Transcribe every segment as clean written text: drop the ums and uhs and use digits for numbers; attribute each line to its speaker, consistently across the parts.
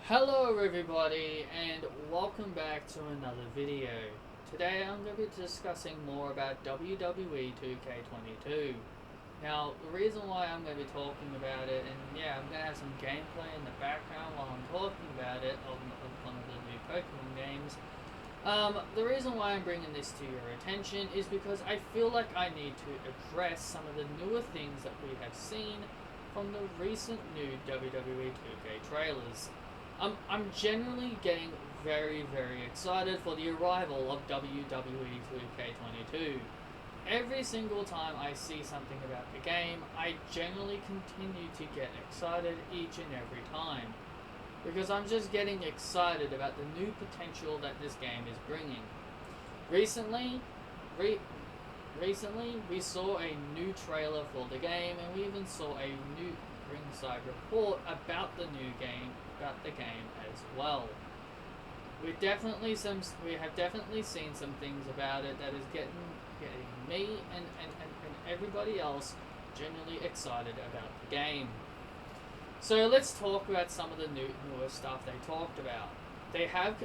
Speaker 1: Hello everybody and welcome back to another video. Today I'm going to be discussing more about WWE2K22. Now the reason why I'm going to be talking about it, and yeah, I'm going to have some gameplay in the background while I'm talking about it of one of the new Pokemon games. The reason why I'm bringing this to your attention is because I feel like I need to address some of the newer things that we have seen from the recent new WWE2K trailers. I'm generally getting very excited for the arrival of WWE2K22. Every single time I see something about the game, I generally continue to get excited each and every time. Because I'm just getting excited about the new potential that this game is bringing. Recently, we saw a new trailer for the game, and we even saw a new Ringside Report about the game as well. We have definitely seen some things about it that is getting me and everybody else genuinely excited about the game. So let's talk about some of the newer stuff they talked about. They have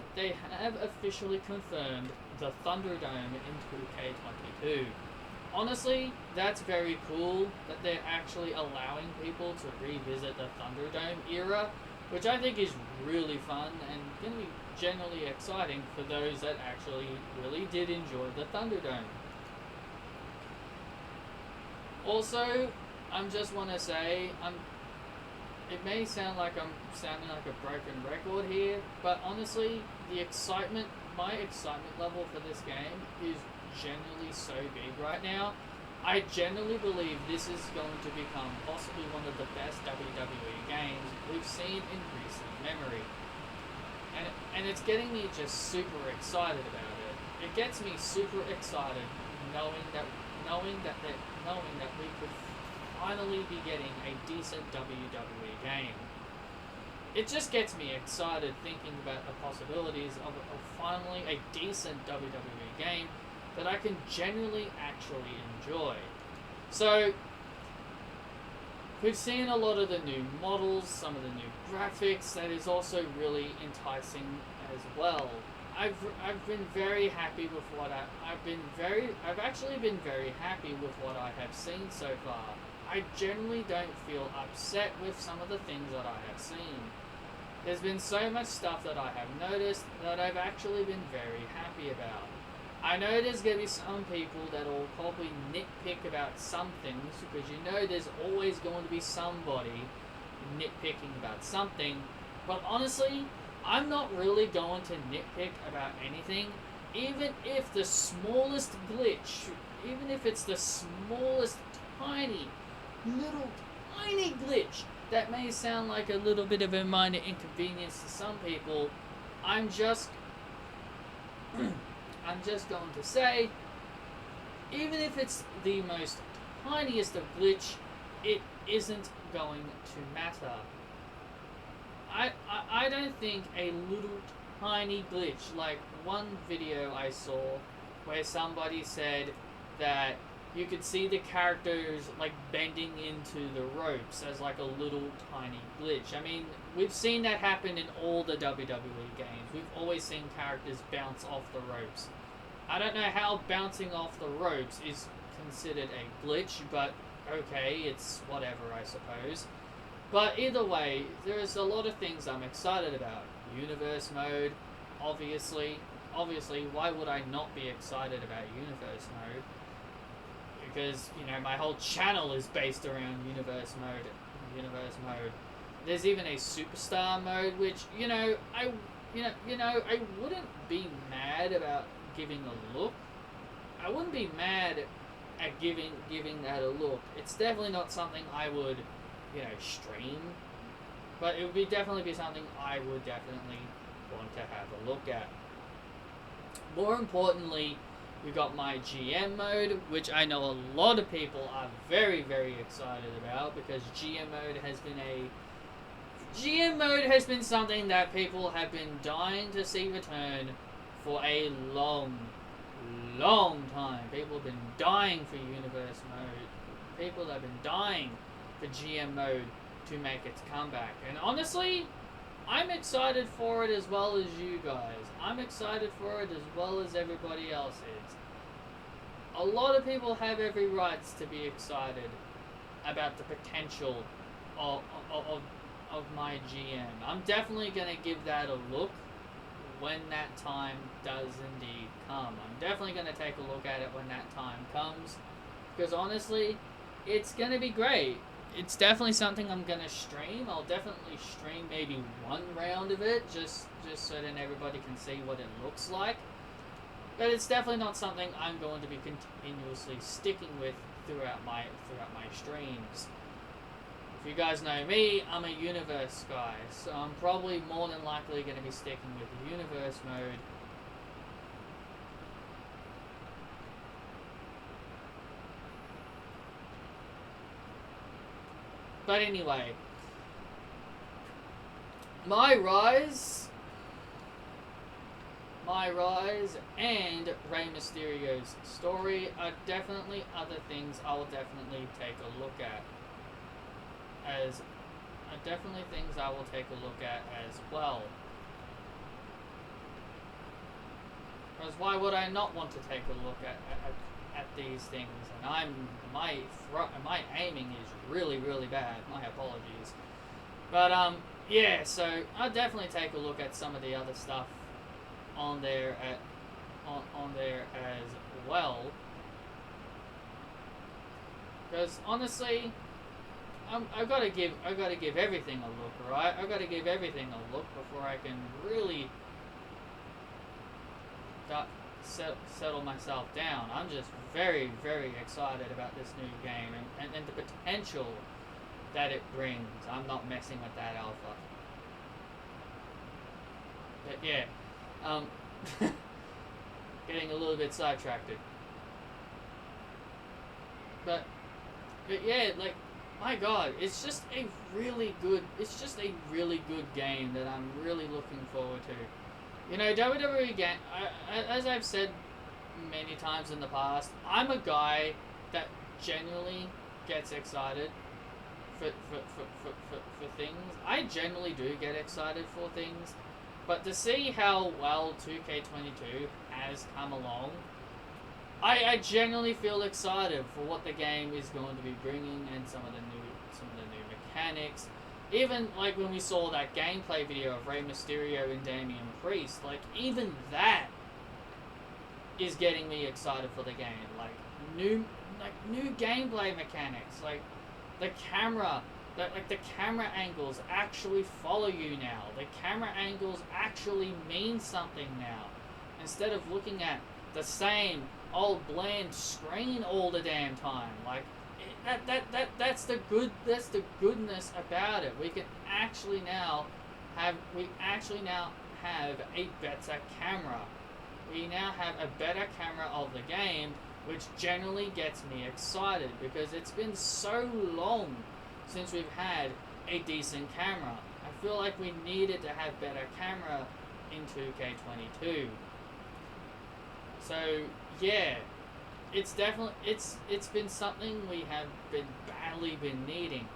Speaker 1: officially confirmed the Thunderdome in 2K22. Honestly, that's very cool that they're actually allowing people to revisit the Thunderdome era, which I think is really fun and going to be generally exciting for those that actually really did enjoy the Thunderdome. Also, I just want to say, it may sound like I'm sounding like a broken record here, but honestly, my excitement level for this game is genuinely so big right now. I genuinely believe this is going to become possibly one of the best WWE games we've seen in recent memory. And it's getting me just super excited about it. It gets me super excited knowing that we could finally be getting a decent WWE game. It just gets me excited thinking about the possibilities of finally a decent WWE game that I can genuinely actually enjoy. So, we've seen a lot of the new models, some of the new graphics. That is also really enticing as well. I've been very happy with what I've actually been very happy with what I have seen so far. I generally don't feel upset with some of the things that I have seen. There's been so much stuff that I have noticed that I've actually been very happy about. I know there's going to be some people that will probably nitpick about some things, because you know there's always going to be somebody nitpicking about something, but honestly, I'm not really going to nitpick about anything, even if the smallest glitch, even if it's the smallest tiny glitch that may sound like a little bit of a minor inconvenience to some people. I'm just going to say, even if it's the most tiniest of glitch, it isn't going to matter. I don't think a little tiny glitch, like one video I saw where somebody said that you could see the characters like bending into the ropes as like a little tiny glitch. I mean, we've seen that happen in all the WWE games. We've always seen characters bounce off the ropes. I don't know how bouncing off the ropes is considered a glitch, but okay, it's whatever, I suppose. But either way, there's a lot of things I'm excited about. Universe mode, obviously, why would I not be excited about universe mode? Because, you know, my whole channel is based around universe mode. There's even a superstar mode, which, I wouldn't be mad about giving a look. I wouldn't be mad at giving that a look. It's definitely not something I would, stream, but it would definitely be something I would definitely want to have a look at. More importantly, we got my GM mode, which I know a lot of people are very excited about, because GM mode has been something that people have been dying to see return for a long time. People have been dying for universe mode. People have been dying for GM mode to make its comeback. And honestly, I'm excited for it as well as you guys. I'm excited for it as well as everybody else is. A lot of people have every right to be excited about the potential of my GM. I'm definitely going to give that a look when that time does indeed come. I'm definitely going to take a look at it when that time comes, because honestly, it's going to be great. It's definitely something I'm going to stream. I'll definitely stream maybe one round of it, just so then everybody can see what it looks like. But it's definitely not something I'm going to be continuously sticking with throughout my streams. If you guys know me, I'm a universe guy, so I'm probably more than likely going to be sticking with the universe mode. But anyway, my rise and Rey Mysterio's story are definitely other things I will definitely take a look at. As well. Because why would I not want to take a look at these things? And my aiming is really, really bad. My apologies. But yeah, so I'll definitely take a look at some of the other stuff on there as well. Because honestly, I've got to give everything a look, right? I've got to give everything a look before I can really settle myself down. I'm just very, very excited about this new game and the potential that it brings. I'm not messing with that alpha. But yeah, getting a little bit sidetracked. But yeah, like, my God, it's just a really good game that I'm really looking forward to. You know, WWE game, as I've said many times in the past, I'm a guy that genuinely gets excited for things. I generally do get excited for things, but to see how well 2K22 has come along, I genuinely feel excited for what the game is going to be bringing and some of the new mechanics. Even like when we saw that gameplay video of Rey Mysterio and Damian Priest, like even that is getting me excited for the game. Like new gameplay mechanics, like the camera, the camera angles actually follow you now. The camera angles actually mean something now, instead of looking at the same old bland screen all the damn time. Like that's the goodness about it. We actually now have a better camera. We now have a better camera of the game, which generally gets me excited because it's been so long since we've had a decent camera. I feel like we needed to have better camera in 2K22. So yeah, it's definitely it's been something we have badly been needing.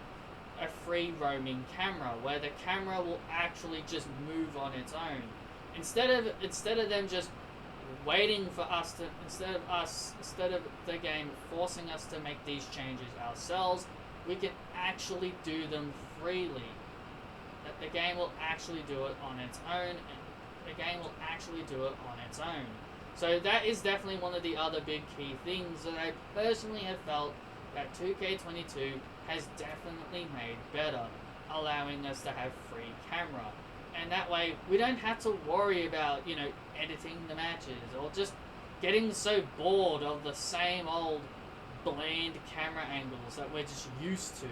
Speaker 1: A free roaming camera where the camera will actually just move on its own, instead of them just waiting for us to, instead of the game forcing us to make these changes ourselves. We can actually do them freely. That the game will actually do it on its own. So that is definitely one of the other big key things that I personally have felt that 2K22 has definitely made better, allowing us to have free camera. And that way, we don't have to worry about, you know, editing the matches, or just getting so bored of the same old bland camera angles that we're just used to.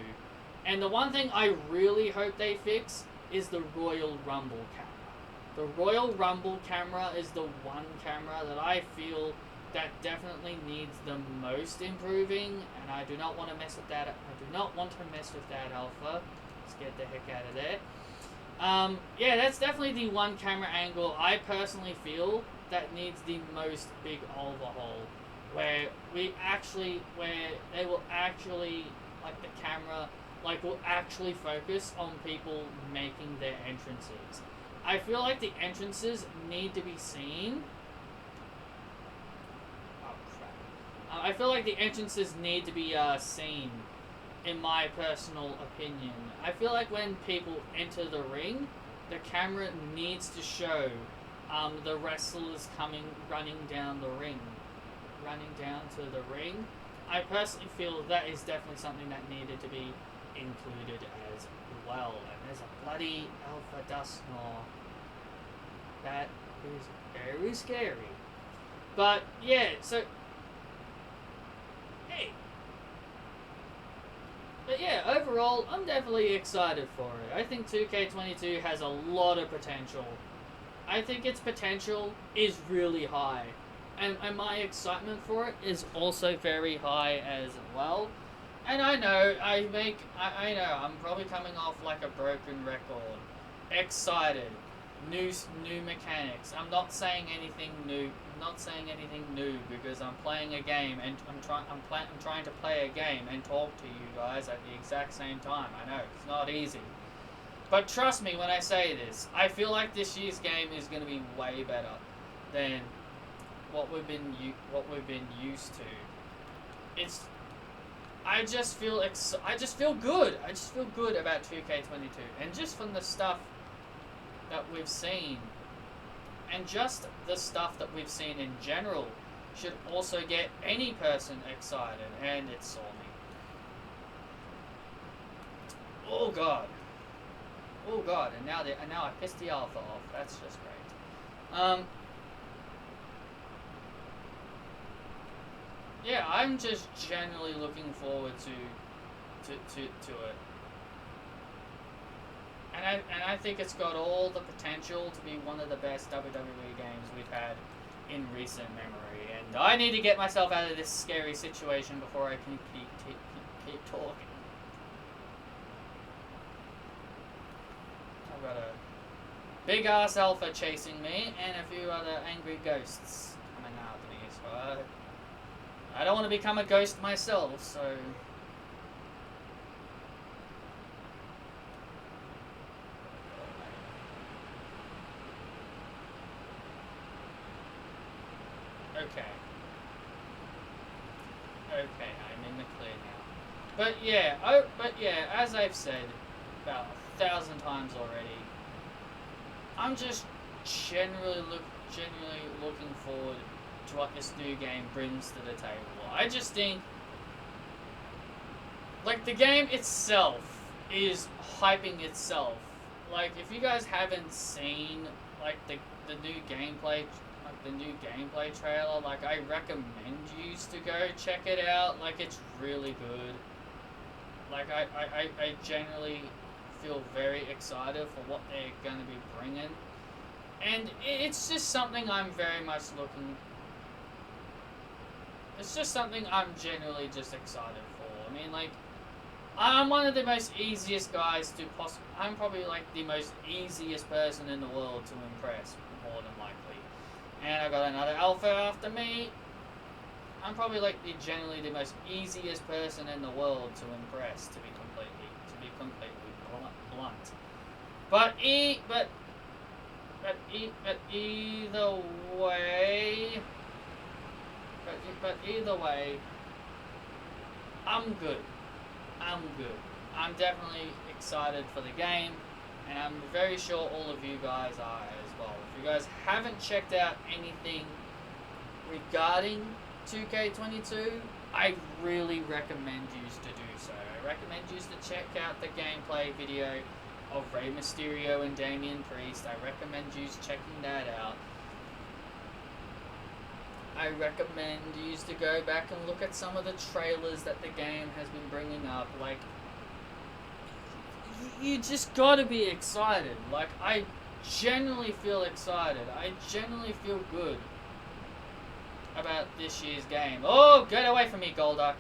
Speaker 1: And the one thing I really hope they fix is the Royal Rumble camera. The Royal Rumble camera is the one camera that I feel that definitely needs the most improving, and I do not want to mess with that. I do not want to mess with that alpha. Let's get the heck out of there. Yeah, that's definitely the one camera angle I personally feel that needs the most big overhaul, where they will actually, like, the camera like will actually focus on people making their entrances. I feel like the entrances need to be seen. Oh crap! I feel like the entrances need to be seen. In my personal opinion, I feel like when people enter the ring, the camera needs to show the wrestlers running down to the ring. I personally feel that is definitely something that needed to be included as well. And there's a bloody alpha dust gnaw. That is very scary. But yeah, so hey. But yeah, overall, I'm definitely excited for it. I think 2K22 has a lot of potential. I think its potential is really high. And my excitement for it is also very high as well. And I know, I know, I'm probably coming off like a broken record. Excited. New mechanics. I'm not saying anything new. Because I'm playing a game and I'm trying to play a game and talk to you guys at the exact same time. I know it's not easy, but trust me when I say this. I feel like this year's game is going to be way better than what we've been used to. I just feel good. I just feel good about 2K22, and just from the stuff that we've seen. And just the stuff that we've seen in general should also get any person excited, and it saw me. Oh god, and now I pissed the alpha off. That's just great. Yeah, I'm just generally looking forward to it. And I think it's got all the potential to be one of the best WWE games we've had in recent memory. And I need to get myself out of this scary situation before I can keep talking. I've got a big ass alpha chasing me and a few other angry ghosts coming after me. So I don't want to become a ghost myself, so... Okay, I'm in the clear now. But yeah, as I've said about 1,000 times already, I'm just genuinely looking forward to what this new game brings to the table. I just think, like, the game itself is hyping itself. Like, if you guys haven't seen, like, the new gameplay trailer, like, I recommend you to go check it out. Like, it's really good. Like, I generally feel very excited for what they're going to be bringing. And it's just something I'm very much looking... It's just something I'm generally just excited for. I mean, like, I'm one of the most easiest guys to I'm probably, like, the most easiest person in the world to impress, more than likely. And I got another alpha after me. I'm probably like generally the most easiest person in the world to impress, to be completely blunt. But either way, I'm good. I'm definitely excited for the game, and I'm very sure all of you guys are as well. If you guys haven't checked out anything regarding 2K22, I really recommend you to do so. I recommend you to check out the gameplay video of Rey Mysterio and Damian Priest. I recommend you checking that out. I recommend you to go back and look at some of the trailers that the game has been bringing up. Like, you just gotta be excited. Like, I genuinely feel excited. I genuinely feel good about this year's game. Oh, get away from me, Golduck.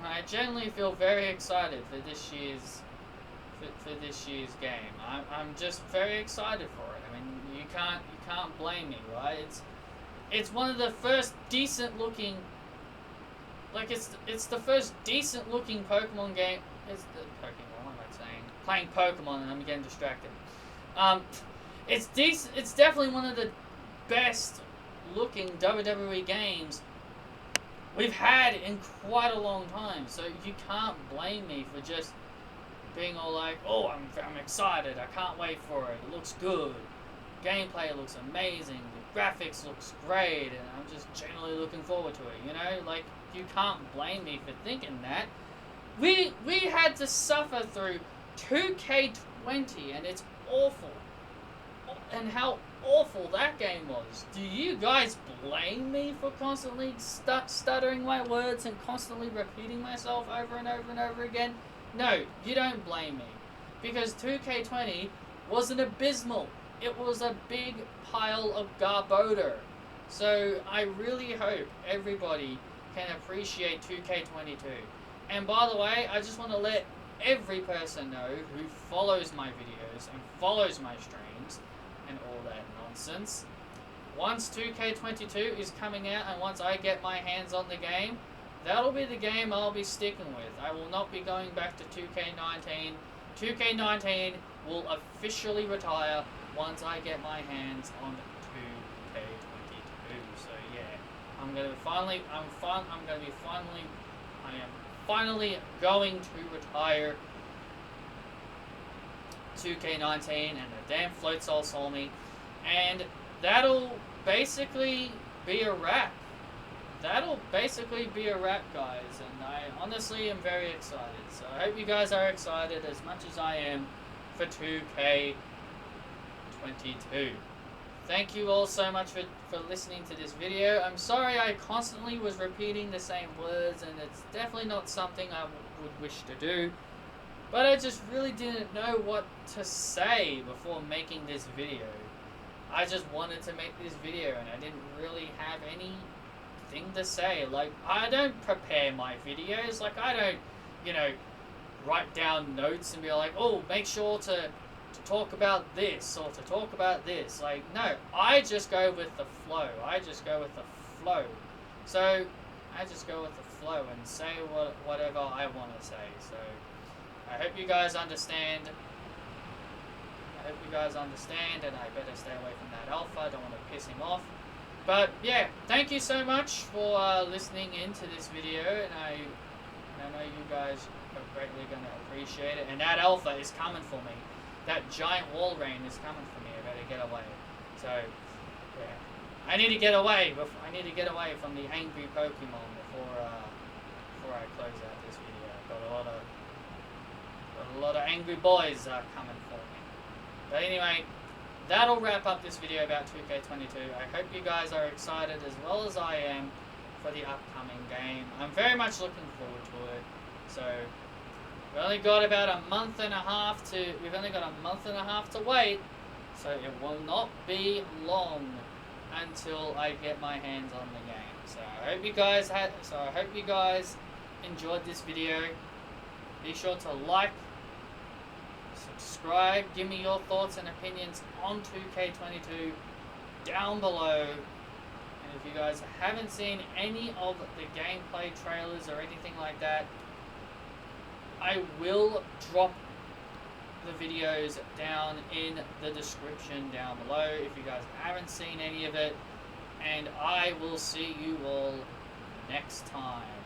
Speaker 1: I genuinely feel very excited for this year's game. I'm just very excited for it. I mean, you can't blame me, right? It's one of the first decent looking, like, it's the first decent looking Pokemon game. It's the Pokemon. playing Pokemon and I'm getting distracted. It's decent. It's definitely one of the best looking WWE games we've had in quite a long time. So you can't blame me for just being all like, oh, I'm excited. I can't wait for it. It looks good. Gameplay looks amazing. The graphics looks great, and I'm just generally looking forward to it. You know, like you can't blame me for thinking that. We had to suffer through 2K20, and it's awful. And how awful that game was. Do you guys blame me for constantly stuttering my words and constantly repeating myself over and over and over again? No, you don't blame me. Because 2K20 wasn't abysmal. It was a big pile of garbodor. So I really hope everybody can appreciate 2K22. And by the way, I just want to let every person know who follows my videos and follows my streams and all that nonsense. Once 2K22 is coming out and once I get my hands on the game, that'll be the game I'll be sticking with. I will not be going back to 2K19. 2K19 will officially retire once I get my hands on 2K22. So yeah, I am finally going to retire 2K19, and the damn float soul saw me, and that'll basically be a wrap. That'll basically be a wrap, guys, and I honestly am very excited. So I hope you guys are excited as much as I am for 2K22. Thank you all so much for listening to this video. I'm sorry I constantly was repeating the same words, and it's definitely not something I would wish to do. But I just really didn't know what to say before making this video. I just wanted to make this video and I didn't really have anything to say. Like, I don't prepare my videos. Like, I don't, you know, write down notes and be like, oh, make sure to talk about this or to talk about this. Like, no, I just go with the flow. So, I just go with the flow and say whatever I want to say. So, I hope you guys understand. And I better stay away from that alpha. I don't want to piss him off. But yeah, thank you so much for listening into this video, and I know you guys are greatly going to appreciate it. And that alpha is coming for me. That giant wall rain is coming for me. I better get away. So yeah, I need to get away. I need to get away from the angry Pokemon before I close out this video. I've got a lot of angry boys coming for me. But anyway, that'll wrap up this video about 2K22. I hope you guys are excited as well as I am for the upcoming game. I'm very much looking forward to it. So we've only got about a month and a half to wait. So it will not be long until I get my hands on the game. So I hope you guys enjoyed this video. Be sure to like, subscribe, give me your thoughts and opinions on 2K22 down below. And if you guys haven't seen any of the gameplay trailers or anything like that, I will drop the videos down in the description down below if you guys haven't seen any of it. And I will see you all next time.